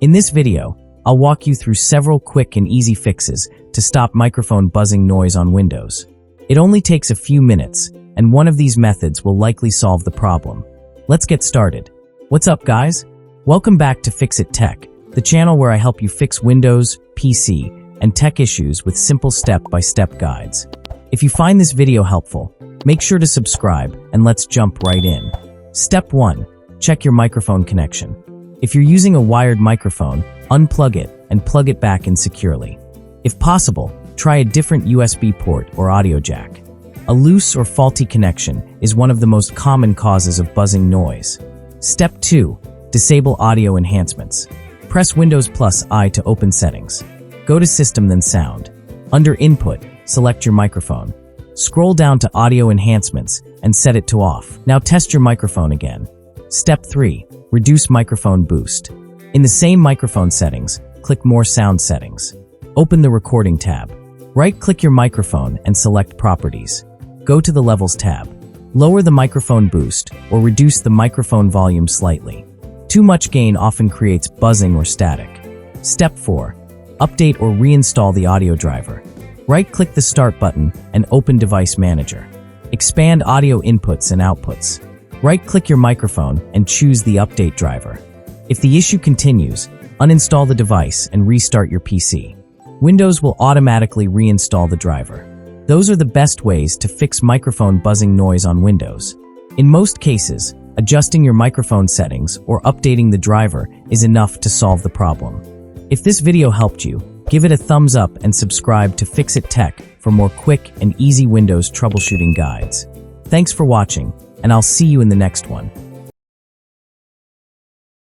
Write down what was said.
In this video, I'll walk you through several quick and easy fixes to stop microphone buzzing noise on Windows. It only takes a few minutes, and one of these methods will likely solve the problem. Let's get started. What's up, guys? Welcome back to Fix It Tech, the channel where I help you fix Windows, PC, and tech issues with simple step-by-step guides. If you find this video helpful, make sure to subscribe and let's jump right in. Step 1. Check your microphone connection. If you're using a wired microphone, unplug it and plug it back in securely. If possible, try a different USB port or audio jack. A loose or faulty connection is one of the most common causes of buzzing noise. Step 2. Disable audio enhancements. Press Windows plus I to open settings. Go to System then Sound. Under Input, select your microphone. Scroll down to Audio Enhancements and set it to off. Now test your microphone again. Step 3. Reduce microphone boost. In the same microphone settings, click More Sound Settings. Open the Recording tab. Right-click your microphone and select Properties. Go to the Levels tab. Lower the microphone boost or reduce the microphone volume slightly. Too much gain often creates buzzing or static. Step 4. Update or reinstall the audio driver. Right-click the Start button and open Device Manager. Expand audio inputs and outputs. Right-click your microphone and choose the Update driver. If the issue continues, uninstall the device and restart your PC. Windows will automatically reinstall the driver. Those are the best ways to fix microphone buzzing noise on Windows. In most cases, adjusting your microphone settings or updating the driver is enough to solve the problem. If this video helped you, give it a thumbs up and subscribe to Fix It Tech for more quick and easy Windows troubleshooting guides. Thanks for watching, and I'll see you in the next one.